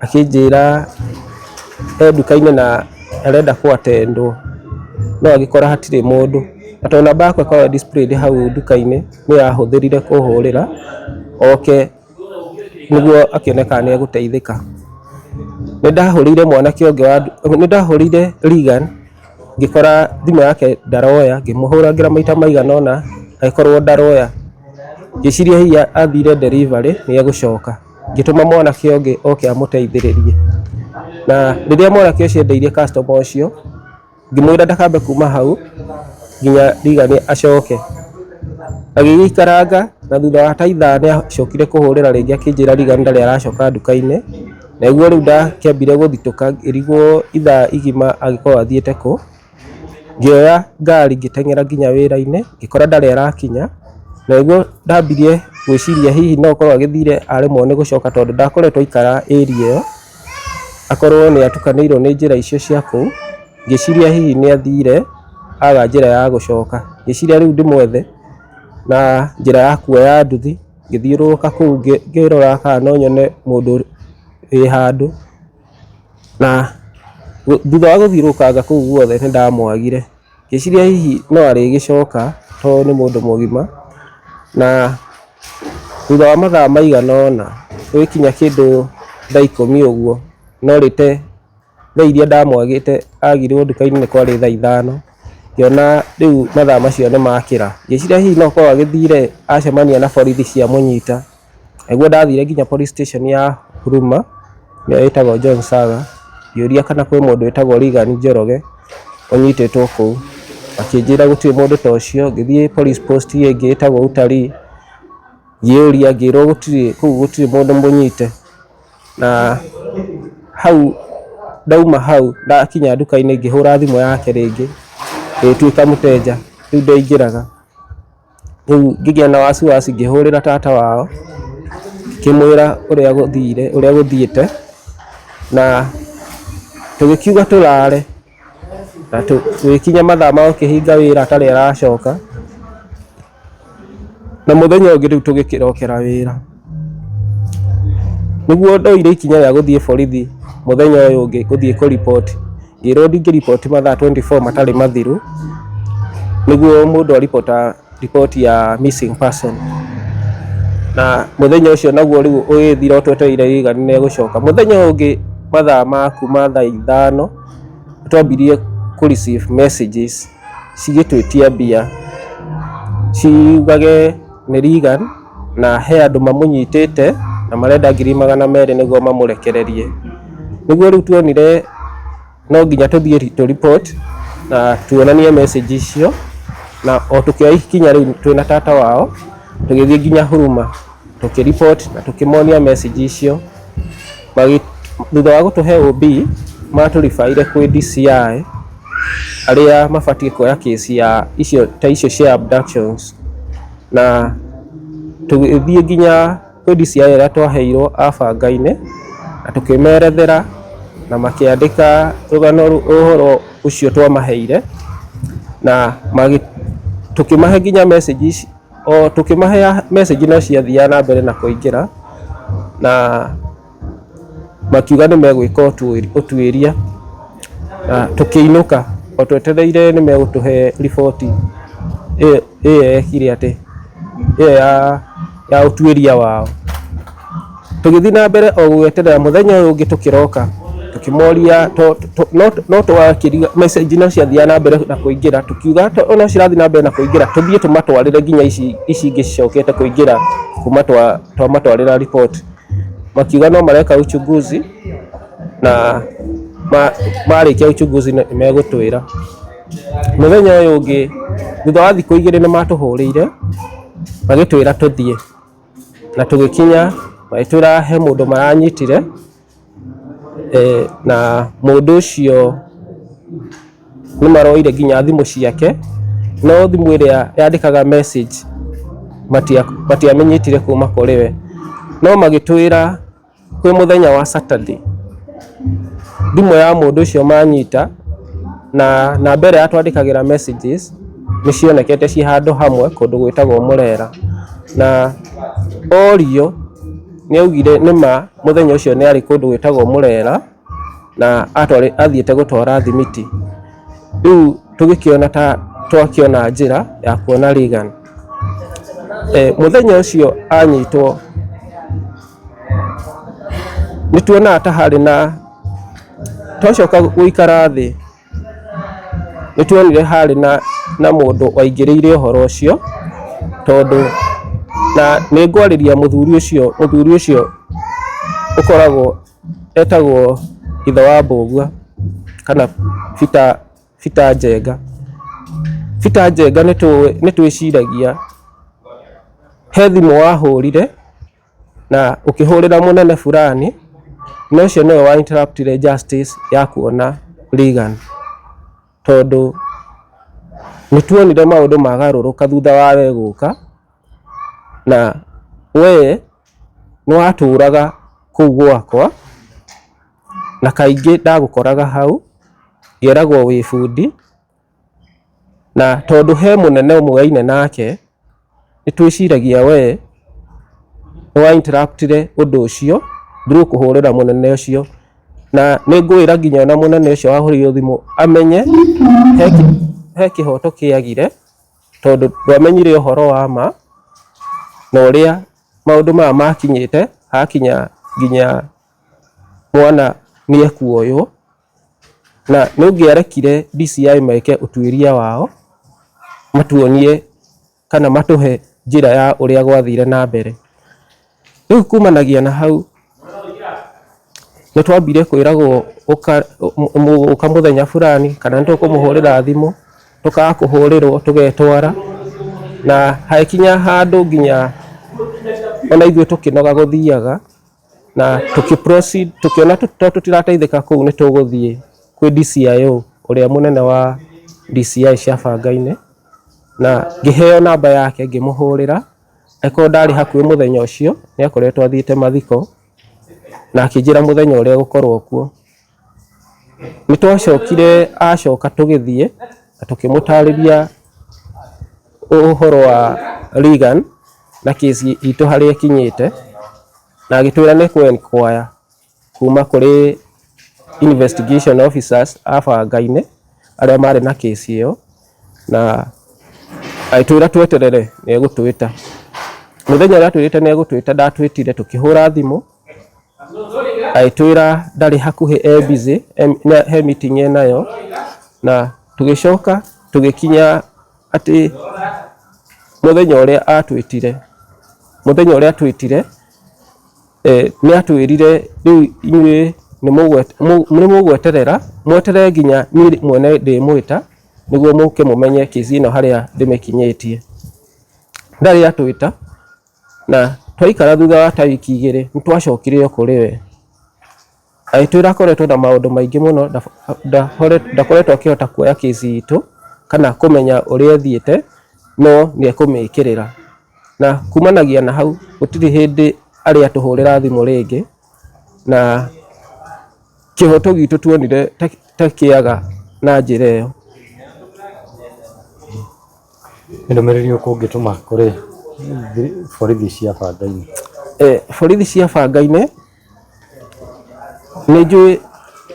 akĩnjĩra nduka-inĩ na arenda kũatendwo no agĩkora hatirĩ mũndũ na tondũ namba yakwa ĩkoragwo displayed hau nduka-inĩ nĩ yahũthĩrire kũhũrĩra oke nĩguo akĩoneka nĩ egũteithĩka. Nĩ ndahũrĩire mwanake ũngĩ nĩ ndahũrĩire Reagan ngĩkora thimũ yake ndaroya, ngĩmũhũragĩra maita maigana ũna agĩkorwo ndaroya, ngĩciria hihi athire delivery nĩ egũcoka, ngĩtũma mwanake ũngĩ oke amũteithĩrĩrie. Na rĩrĩa mwanake ũcio endeirie customer ũcio ngĩmwĩra ndakambe kuma hau nginya Reagan acoke. Agĩgĩikaranga na thutha wa ta ithaa nĩ acokire kũhũrĩra rĩngĩ akĩnjĩra Reagan ndarĩ aracoka nduka-inĩ, na nĩguo rĩu ndakĩambire gũthitũka ngĩrigwo ithaa igima agĩkorwo athiĩte kũ. Ngĩoya ngari ngĩteng'era nginya wĩra-inĩ ngĩkora ndarĩ arakinya, na nĩguo ndambirie gwĩciria hihi no gũkorwo agĩthire aremwo nĩ gũcoka tondũ ndakoretwo aikara area ĩyo akorwo nĩ atukanĩirwo nĩ njĩra icio cia kũu. Ngĩciria hihi nĩ athire aga njĩra ya gũcoka, ngĩciria rĩu ndĩmwethe na njĩra ya kuoya nduthi ngĩthiũrũrũka kũu ngĩrora kana no nyone mũndũ wĩ handũ, na thutha wa gũthiũrũrũkanga kũu guothe nĩ ndamwagire. Ngĩciria hihi no arĩgĩcoka tondũ nĩ mũndũ mũgima, na thutha wa mathaa maigana ũna gũgĩkinya kĩndũ thaa 10 ũguo norĩte thaa iria ndamwagĩte agirwo nduka-inĩ nĩ kwarĩ thaa 5, ngĩona rĩu mathaa macio nĩ makĩra. Ngĩciria hihi no gũkorwo agĩthire acemania na borithi cia mũnyita, nĩguo ndathire nginya police station ya Huruma nĩyo ĩtagwo John Saga, ngĩũria kana kwĩ mũndũ wĩtagwo Reagan Njoroge ũnyitĩtwo kũu. Akĩnjĩra gũtirĩ mũndũ ta ũcio. Ngĩthiĩ police post ĩngĩ ĩtagwo Utalii ngĩũria ngĩrwo gũtirĩ mũndũ mũnyite, na hau ndauma hau ndakinya nduka-inĩ ngĩhũra thimũ yake rĩngĩ ĩtuĩka mũteja, rĩu ndaingĩraga. Rĩu ngĩgĩa na wasiwasi ngĩhũrĩra tata wao ngĩmwĩra ũrĩa gũthiĩte, na tũgĩkiuga tũrare na tũgĩkinya mathaa ma gũkĩhinga wĩra atarĩ aracoka, na mũthenya ũngĩ rĩu tũgĩkĩrokera wĩra. Nĩguo ndoire ikinya rĩa gũthiĩ borithi mũthenya ũyũ ũngĩ gũthiĩ kũripoti, ngĩrwo ndingĩripoti mathaa 24 matarĩ mathiru, nĩguo mũndũ aripota ripoti ya missing person. Na mũthenya ũcio naguo rĩu ũgĩthira twetereire Reagan nĩ egũcoka. Mũthenya ũngĩ mathaa ma kuma thaa 5 twambirie kũ receive messages cigĩtwĩtia mbia ciugage nĩ Reagan na he andũ mamũnyitĩte na marenda 200,000 nĩguo mamũrekererie. Nĩguo rĩu tuonire no nginya tũthiĩ to report na tuonanie message icio, na o tũkĩoya ikinya rĩu twĩna tata wao tũgĩthiĩ nginya Huruma tũkĩreport na tũkĩmonia message icio. Thutha wa gũtũhe OB matũribaire kwĩ DCI arĩa mabatiĩ kuoya kesi ya icio cia abductions, na tũgĩthiĩ nginya kwĩ DCI arĩa twaheirwo abanga-inĩ na tũkĩmerethera na makĩandĩka rũgano ũhoro ũcio twamaheire, na tũkĩmahe nginya messages o tũkĩmahe message no ciathiaga na mbere na kũingĩra, na makiuga nĩ megwĩka ũtuĩria, na tũkĩinũka o twetereire nĩ megũtũhe riboti ĩyo yekire atĩ ĩyo ya ũtuĩria wao. Tũgĩthiĩ na mbere o gũgweterera. Mũthenya ũyũ ũngĩ tũkĩroka tũkĩmoria no twakĩriga message no ciathiaga na mbere na kũingĩra, tukiuga no cirathiĩ na mbere na kũingĩra tũthiĩ tũmatwarĩre nginya ici ingĩ cicokete kũingĩra kuma twamatwarĩra report. Makiuga no mareka uchunguzi na marĩkia uchunguzi nĩ megũtwĩra. Mũthenya ũyũ ũngĩ thutha wa thikũ 2 nĩ matũhũrĩire magĩtwĩra tũthiĩ, na tũgĩkinya magĩtwĩra he mũndũ maranyitire, na mũndũ ũcio nĩ maroire nginya thimũ ciake, no thimũ ĩrĩa yandĩkaga message matiamenyitire kuma kũrĩ we, no magĩtwĩra kwĩ mũthenya wa Saturday thimũ ya mũndũ ũcio manyita, na namba ĩrĩa twandĩkagĩra messages nĩ cionekete ci handũ hamwe kũndũ gwĩtagwo Mũrera. na Orio nĩ augire nĩma mũthenya ũcio nĩ arĩ kũndũ gwĩtagwo Mũrera na athiĩte gũtwara thimiti. Rĩu tũgĩkĩona ta twakĩona njĩra ya kuona Reagan. Mũthenya ũcio anyitwo nĩ tuonaga ta harĩ na twacoka gũikara thĩ nĩ tuonire harĩ na mũndũ waingĩrĩire ũhoro ũcio, tondũ na nĩ ngwarĩria mũthuri ũcio ũkoragwo etagwo ithe wa Mbũgua kana Peter Njenga. Peter Njenga nĩ twĩciragia he thimũ wahũrire na ũkĩhũrĩra mũnene fulani, na ũcio nĩwe wa interruptire justice ya kuona Reagan, tondũ nĩ tuonire maũndũ magarũrũka thutha wawe gũka, na we nĩ watũraga kũu gwakwa na kaingĩ ndagũkoraga hau, yeragwo wĩ bundi, na tondũ he mũnene ũmwe nake nĩ twĩciragia we nĩ wa interruptire ũndũ ũcio through kũhũrĩra mũnene ũcio, na nĩ ngwĩra nginya na mũnene ũcio wahũrĩirwo thimũ amenye he kĩhoto kĩagire, tondũ ndwamenyire ũhoro wa ma na ũrĩa maũndũ maya makinyĩte hakinya nginya mwana nĩ ekuoywo, na nĩ ũngĩarekire DCI meke ũtuĩria wao matuonie kana matũhe njĩra ya ũrĩa gwathire na mbere. Rĩu kumanagia na hau nĩ twambire kwĩragwo ũka mũthenya fulani kana nĩ tũkũmũhũrĩra thimũ, tũkaga kũhũrĩrwo tũgetwara, na hakinya handũ nginya ona ithuĩ tũkĩnoga gũthiaga na tũkĩproceed tũkĩona tũtirateithĩka kũu nĩ tũgũthiĩ kwĩ DCIO ũrĩa mũnene wa DCI Ciabangainĩ, na ngĩheo namba yake ngĩmũhũrĩra, eko ndarĩ hakuhĩ mũthenya ũcio nĩ akoretwo athiĩte mathiko, na akĩnjĩra mũthenya ũrĩa gũkorwo kuo. Nĩ twacokire acoka tũgĩthiĩ na tũkĩmũtarĩria ũhoro wa Reagan na kesi itũ harĩa ĩkinyĩte, na agĩtwĩra nĩ kũ-inquire kuma kũrĩ investigation officers a Bangainĩ arĩa marĩ na kesi ĩyo, na agĩtwĩra tweterere nĩ egũtwĩta. Mũthenya ũrĩa atwĩrĩte nĩ egũtwĩta ndatwĩtire, tũkĩhũra thimũ agĩtwĩra ndarĩ hakuhĩ busy he meeting enayo, na tũgĩcoka tũgĩkinya atĩ mũthenya ũrĩa atwĩtire nĩ atwĩrire rĩu inyuĩ nĩ mũgweterera mweterere nginya niĩ mwene ndĩmwĩta nĩguo mũke mũmenye kesi ĩno harĩa ndĩmĩkinyĩtie. Ndarĩ atwĩta na twaikara thutha wa ta wiki igĩrĩ nĩ twacokire kũrĩ we, agĩtwĩra akoretwo na maũndũ maingĩ mũno, ndakoretwo akĩhota kuoya kesi itũ kana kũmenya ũrĩa thiĩte, no nĩ ekũmĩkĩrĩra. Na kumanagia na hau gũtirĩ hĩndĩ arĩa tũhũrĩra thimũ rĩngĩ, na kĩhoto gitũ tuonire ta kĩaga na njĩra ĩyo. Ndũmĩrĩri ũngĩtũma kũrĩ borithi cia Bangainĩ? Borithi cia Bangainĩ nĩ njũĩ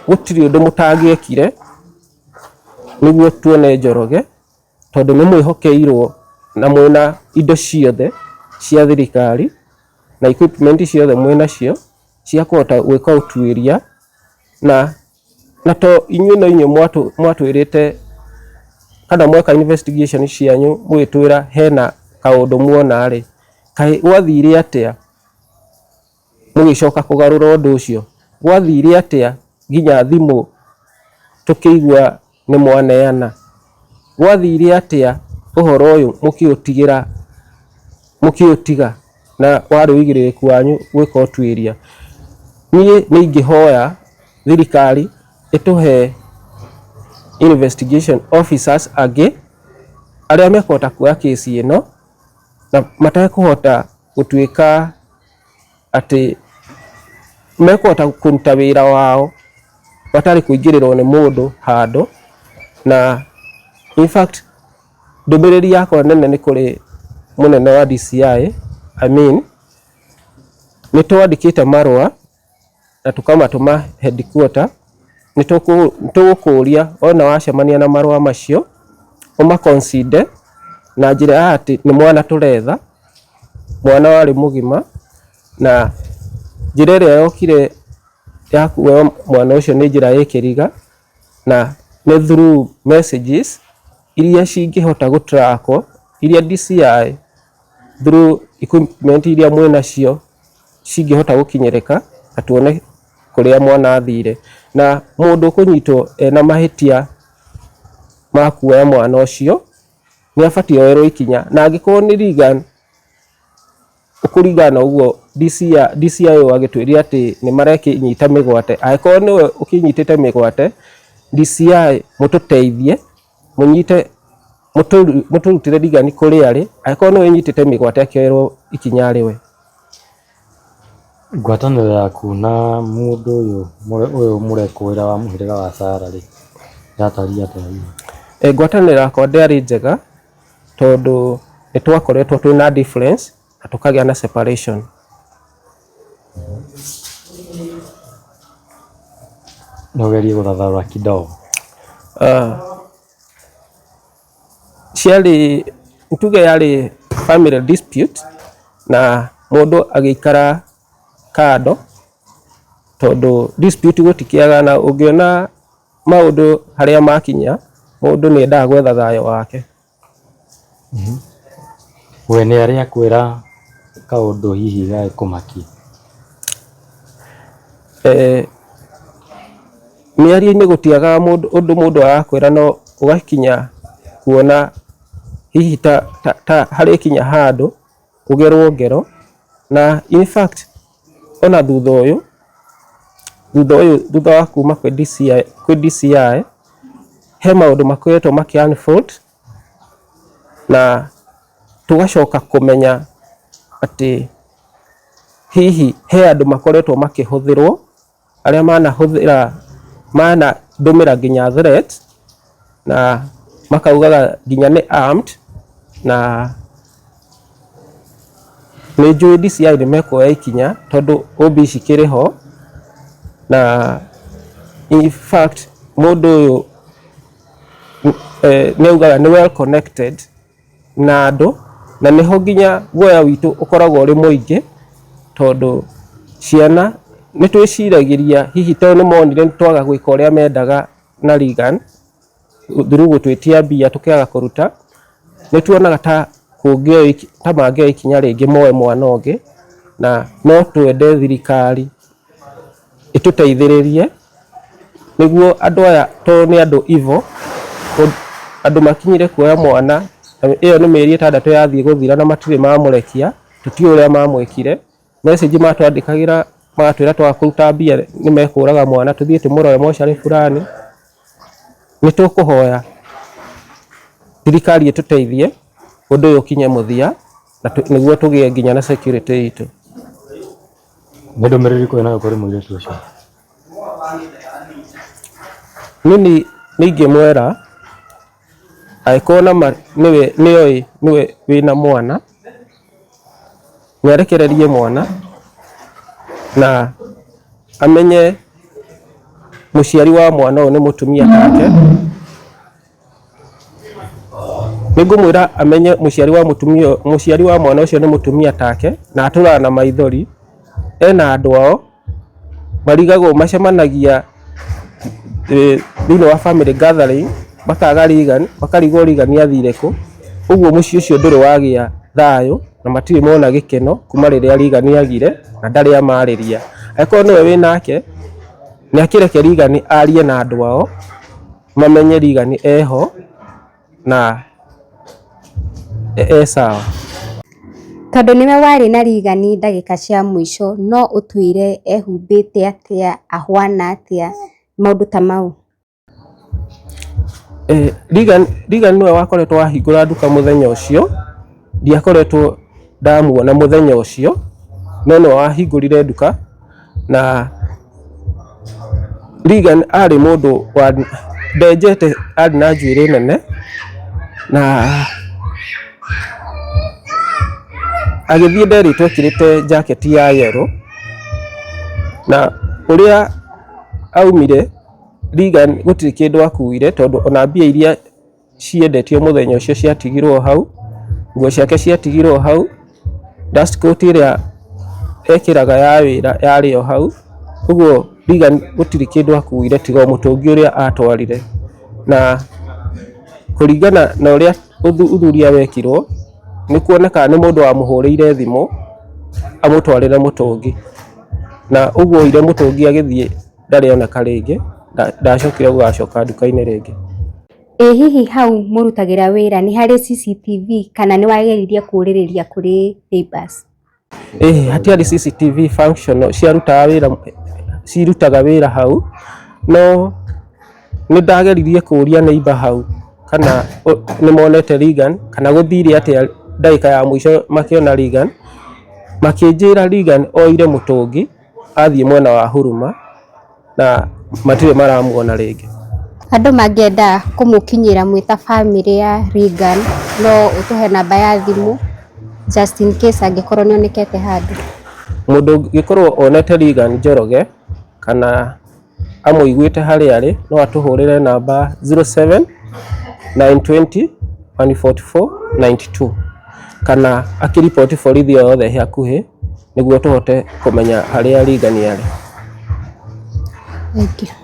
gũtirĩ ũndũ mũtangĩekire nĩguo tuone Njoroge, tondũ nĩ mwĩhokeirwo na mwĩna indo ciothe cia thirikari na equipment ciothe mwĩnacio cia kũhota gwĩka ũtuĩria, na to inyuĩ no inyuĩ mwatwĩrĩte kana mweka investigation cianyu mũgĩtwĩra hena kaũndũ muona-rĩ, kaĩ gwathire atĩa mũgĩcoka kũgarũra ũndũ ũcio? Gwathire atĩa nginya thimũ tũkĩigua nĩ mwaneana? Gwathire atĩa ũhoro ũyũ mũkĩũtiga na warĩ ũigĩrĩrĩku wanyu gwĩka ũtuĩria? Niĩ nĩ ingĩhoya thirikari ĩtũhe investigation officers angĩ arĩa mekũhota kuoya kesi ĩno na matekũhota gũtuĩka atĩ mekũhota kũruta wĩra wao batarĩ kũingĩrĩrwo nĩ mũndũ handũ. Na in fact ndũmĩrĩri yakwa nene nĩ kũrĩ mũnene wa DCI nĩ twandĩkĩte marũa na tũkamatũma headquarter. Nĩ tũgũkũria ona wacemania na marũa macio ũmaconsider na njĩra ya atĩ nĩ mwana tũretha, mwana warĩ mũgima, na njĩra ĩrĩa yokire ya kuoya mwana ũcio nĩ njĩra ya kĩriga na nĩ through messages iria cingĩhota gũtrackwo, iria DCI through equipment iria mwĩnacio cingĩhota gũkinyĩrĩka na tuone kũrĩa mwana athire. Na mũndũ kũnyitwo ena mahĩtia ma kuoya mwana ũcio nĩ abatiĩ oerwo ikinya, na angĩkorwo nĩ Reagan ũkũringana ũguo DCI agĩtwĩria atĩ nĩ marekĩnyita mĩgwate. Angĩkorwo nĩwe ũkĩnyitĩte mĩgwate, DCI mũtũteithie mũtũrutĩre Reagan kũrĩa arĩ. Angĩkorwo nĩwe ũnyitĩte mĩgwate akĩoerwo ikinya rĩwe. Ngwatanĩro yaku na mũndũ ũyũ mũrekũĩra wa mũhĩrĩga wa Sarah rĩ, yatariĩ atĩa? Ngwatanĩro yakwa ndĩarĩ njega tondũ nĩ twakoretwo twĩna difference na tũkagĩa na separation. No gerie gũthathaũra kidogo. Ciarĩ ntuge yarĩ family dispute na mũndũ agĩikara kando tondũ dispute gũtikĩaga, na ũngĩona maũndũ harĩa makinya mũndũ nĩ endaga gwetha thayũ wake. We nĩ arĩa kwĩra kaũndũ hihi gagĩkũmakia? Mĩario-inĩ gũtiagaga ũndũ mũndũ agakwĩra, no ũgakinya kuona hihi ta harĩ kinya handũ ũgerwo ngero. Na in fact ona thutha wa kuma kwĩ DCI he maũndũ makoretwo makĩ-unfold na tũgacoka kũmenya atĩ hihi he andũ makoretwo makĩhũthĩrwo, arĩa manadũmĩra nginya threat na makaugaga nginya nĩ armed. Na nĩ njũĩ DCI nĩ mekuoya ikinya tondũ OB cikĩrĩ ho, na in fact mũndũ ũyũ nĩ augaga nĩ well connected na andũ, na nĩho nginya guoya witũ ũkoragwo ũrĩ mũingĩ tondũ ciana nĩ twĩciragĩria hihi tondũ nĩ monire nĩ twaga gwĩka ũrĩa mendaga na Reagan through gũtwĩtia mbia tũkĩaga kũruta, nĩ tuonaga ta mangĩoya ikinya rĩngĩ moe mwana ũngĩ, na no twende thirikari ĩtũteithĩrĩrie nĩguo andũ aya tondũ nĩ andũ evil, andũ makinyire kuoya mwana, ĩyo nĩ mĩeri 6 yathiĩ gũthira na matirĩ mamũrekia, tũtiũĩ ũrĩa mamwĩkire. Message matwandĩkagĩra magatwĩra twaga kũruta mbia nĩ mekũraga mwana, tũthiĩ tũmũrore mocarĩ fulani. Nĩ tũkũhoya thirikari ĩtũteithie ũndũ ũyũ ũkinye mũthia nĩguo tũgĩe nginya na security itũ. Nĩ ndũmĩrĩri ĩrĩkũ wĩnayo kũrĩ mũirĩtu ũcio? Niĩ ingĩmwĩra angĩkorwo nĩwe wĩna mwana nĩarekererie mwana na amenye mũciari wa mwana ũyũ nĩ mũtumia take. Nĩngũmwĩra amenye mũciari wa mwana ũcio nĩ mũtumia take na atũraga na maithori, ena andũ ao marigagwo macemanagia thĩinĩ wa family gathering, makaga Reagan, makarigwo Reagan athire kũ. Ũguo mũciĩ ũcio ndũrĩ wagĩa thayũ na matirĩ mona gĩkeno kuma rĩrĩa Reagan agire na ndarĩ amarĩria. Angĩkorwo nĩwe wĩnake nĩ akĩreke Reagan arie na andũ ao mamenye Reagan eho na sawa. Tondũ nĩwe warĩ na Reagan ndagĩka cia mũico, no ũtwĩre ehumbĩte atĩa, ahwana atĩa, maũndũ ta mau? Reagan nĩwe wakoretwo wahingũra nduka mũthenya ũcio, ndiakoretwo ndamuona mũthenya ũcio, no nĩwe wahingũrire nduka. Na Reagan arĩ mũndũ ndenjete, arĩ na njuĩrĩ nene na agithie nderitwo ekirite jacket ya yellow na uria aumire Reagan gutiri kindu akuire tondu ona mbia iria ciendetio muthenya ucio ciatigirwo hau, nguo ciake ciatigirwo hau, dust coat iria ekiraga ya wira yari o hau. Uguo Reagan gutiri kindu akuire tiga mutungi uria atwarire, na kuringana na uria uthuria wekirwo ni kuoneka ni mundu wa muhurire thimu amutwarire mutungi, na uguo ire mutungi agithie ndari oneka ringi, ndacokire gugacoka nduka-ini ringi. Hihi hau murutagira wira ni hari CCTV kana ni wageririe kuririria kuri neighbors? Hatiari CCTV function cirutaga wira hau, no ni ndageririe kuria neighbor hau kana ni monete Reagan kana guthire atia ndagika ya mwisho makiona Reagan, makinjira Reagan oire mutungi athie mwena wa Huruma na matire maramuona ringi. Andu mangienda kumukinyira mwita family ya Reagan no utuhe namba ya thimu just in case angikorwo ni onekete handu? Mundu gikorwo onete Reagan Njoroge kana amuiguite hari ari no atuhurire namba 07 920 144 92 kana akiripoti borithi yothe hakuhi niguo tuhote kumenya haria Reagan ari. Thank you.